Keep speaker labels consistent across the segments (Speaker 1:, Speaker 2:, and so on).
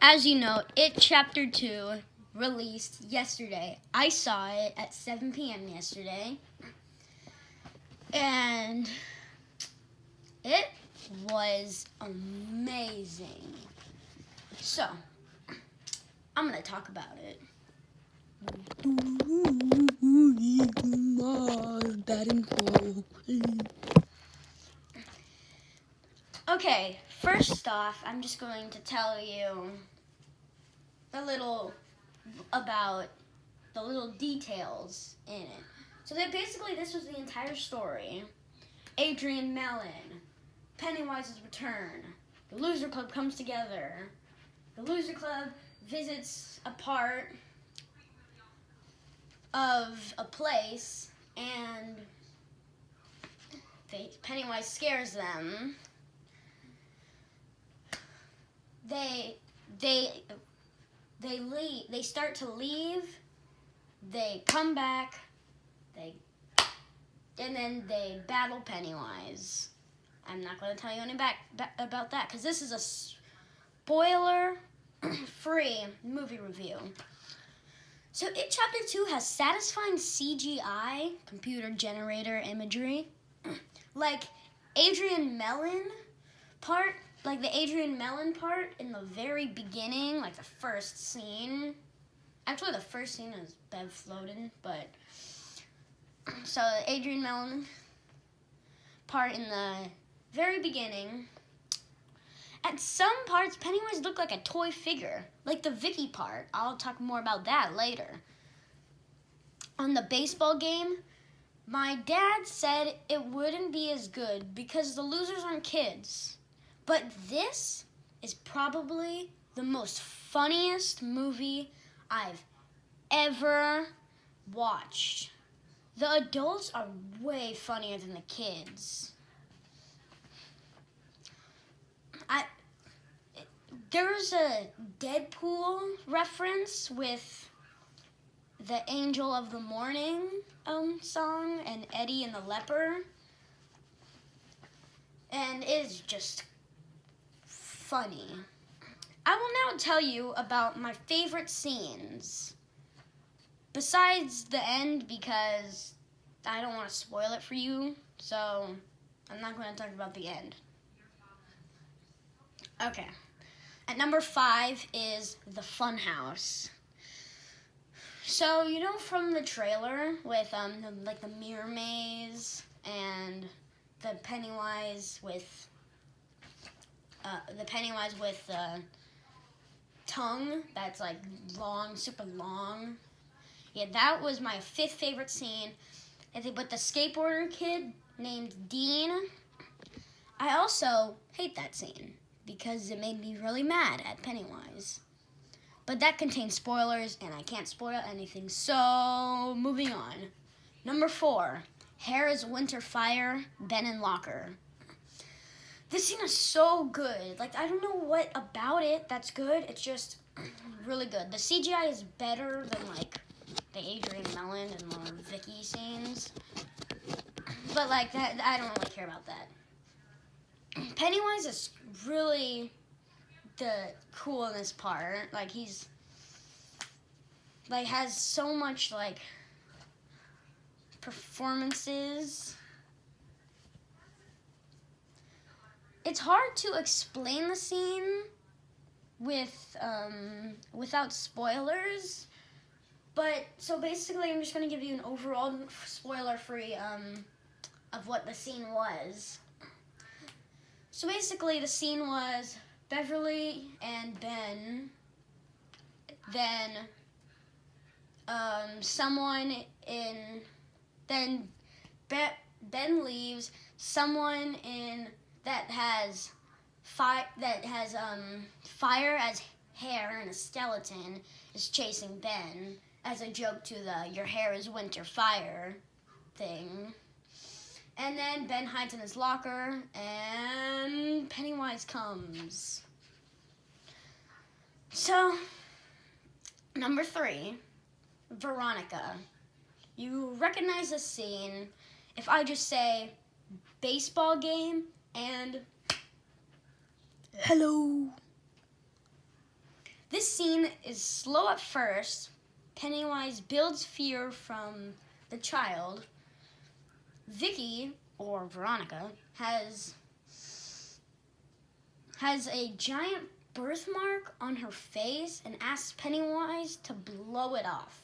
Speaker 1: as you know, It Chapter 2 released yesterday. I saw it at 7 p.m. yesterday. And it was amazing. So, I'm going to talk about it. Okay, first off, I'm just going to tell you a little about the little details in it. So that basically this was the entire story. Adrian Mellon, Pennywise's return, the Loser Club comes together. The Loser Club visits a part of a place, and Pennywise scares them. They leave. They start to leave. They come back. And then they battle Pennywise. I'm not going to tell you any about that because this is a spoiler-free movie review. So It Chapter 2 has satisfying CGI, computer generator imagery, like Adrian Mellon part, like the Adrian Mellon part in the very beginning, like the first scene. Actually, the first scene is Bev floating, but so the Adrian Mellon part in the very beginning. At some parts, Pennywise looked like a toy figure, like the Vicky part. I'll talk more about that later. On the baseball game, my dad said it wouldn't be as good because the losers aren't kids. But this is probably the most funniest movie I've ever watched. The adults are way funnier than the kids. There's a Deadpool reference with the Angel of the Morning song and Eddie and the Leper. And it's just funny. I will now tell you about my favorite scenes. Besides the end, because I don't want to spoil it for you, so I'm not going to talk about the end. Okay. At number 5 is the Funhouse. So, you know from the trailer with like the mirror maze and the Pennywise with the tongue that's like long, super long. Yeah, that was my 5th favorite scene. With the skateboarder kid named Dean. I also hate that scene because it made me really mad at Pennywise. But that contains spoilers, and I can't spoil anything, so moving on. Number 4, Harris Winter Fire, Ben and Locker. This scene is so good. Like, I don't know what about it that's good. It's just really good. The CGI is better than, like, the Adrian Mellon and the Vicky scenes. But, like, that I don't really care about that. Pennywise is really the coolest part. Like, he's like has so much like performances. It's hard to explain the scene without spoilers. But so basically, I'm just gonna give you an overall spoiler-free of what the scene was. So basically, the scene was Beverly and Ben. Then Ben leaves. Someone that has fire as hair and a skeleton is chasing Ben as a joke to the "your hair is winter fire" thing. And then Ben hides in his locker, and Pennywise comes. So, number 3, Veronica. You recognize this scene if I just say baseball game and hello. This scene is slow at first. Pennywise builds fear from the child. Vicky, or Veronica, has a giant birthmark on her face and asks Pennywise to blow it off.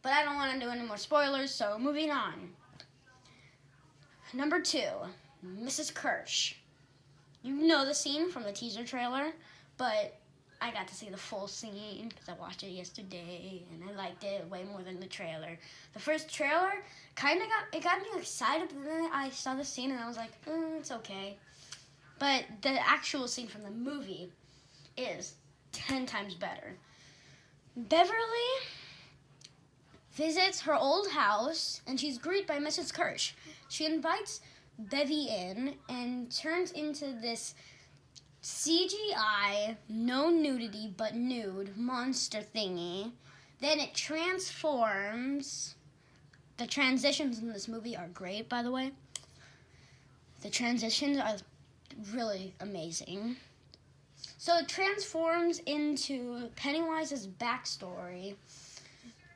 Speaker 1: But I don't want to do any more spoilers, so moving on. Number 2, Mrs. Kirsch. You know the scene from the teaser trailer, but I got to see the full scene because I watched it yesterday and I liked it way more than the trailer. The first trailer got me excited, but then I saw the scene and I was like, it's okay. But the actual scene from the movie is 10 times better. Beverly visits her old house and she's greeted by Mrs. Kirsch. She invites Bevy in and turns into this CGI, no nudity but nude monster thingy. Then it transforms. The transitions in this movie are great, by the way. The transitions are really amazing. So it transforms into Pennywise's backstory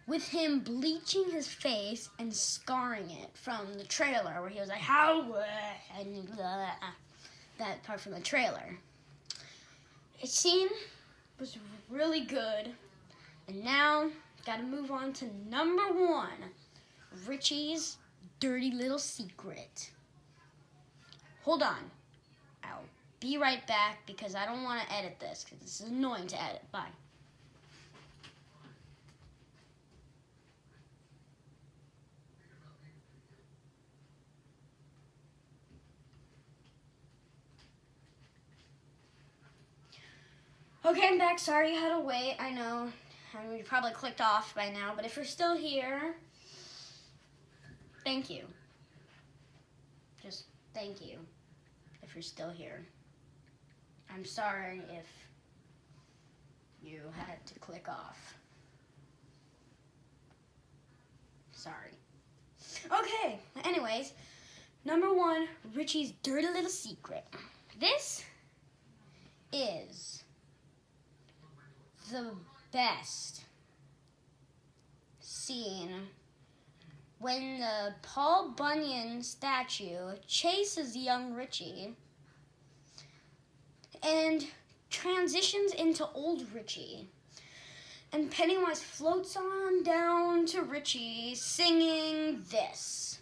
Speaker 1: with him bleaching his face and scarring it from the trailer where he was like, how, and that part from the trailer. The scene was really good. And now, gotta move on to number 1, Richie's dirty little secret. Hold on. I'll be right back because I don't want to edit this because this is annoying to edit. Bye. Okay, I'm back. Sorry you had to wait. I know. You probably clicked off by now, but if you're still here, thank you. Just thank you if you're still here. I'm sorry if you had to click off. Sorry. Okay, anyways, number 1, Richie's dirty little secret. This is the best scene when the Paul Bunyan statue chases young Richie and transitions into old Richie. And Pennywise floats on down to Richie singing this.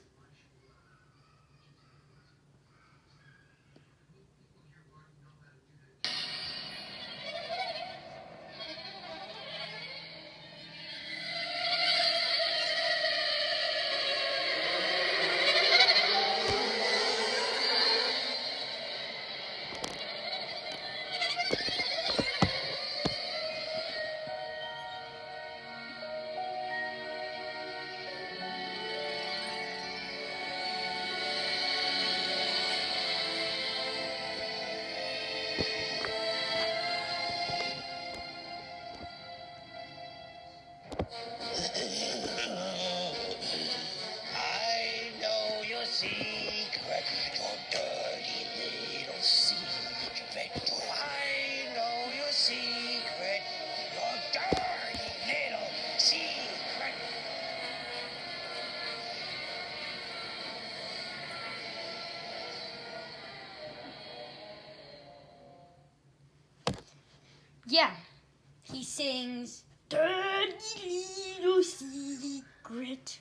Speaker 1: Yeah, he sings Dirty Little Secret.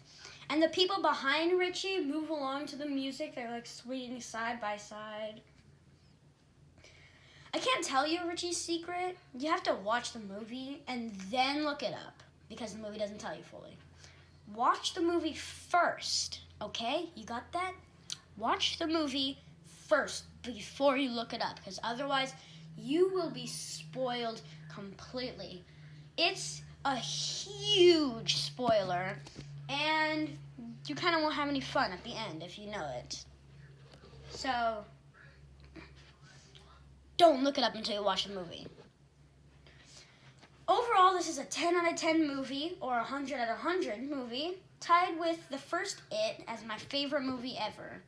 Speaker 1: And the people behind Richie move along to the music. They're like swinging side by side. I can't tell you Richie's secret. You have to watch the movie and then look it up because the movie doesn't tell you fully. Watch the movie first, okay? You got that? Watch the movie first before you look it up because otherwise you will be spoiled completely. It's a huge spoiler, and you kind of won't have any fun at the end if you know it. So, don't look it up until you watch the movie. Overall, this is a 10 out of 10 movie, or 100 out of 100 movie, tied with the first It as my favorite movie ever.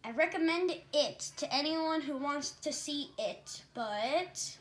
Speaker 1: I recommend it to anyone who wants to see it, but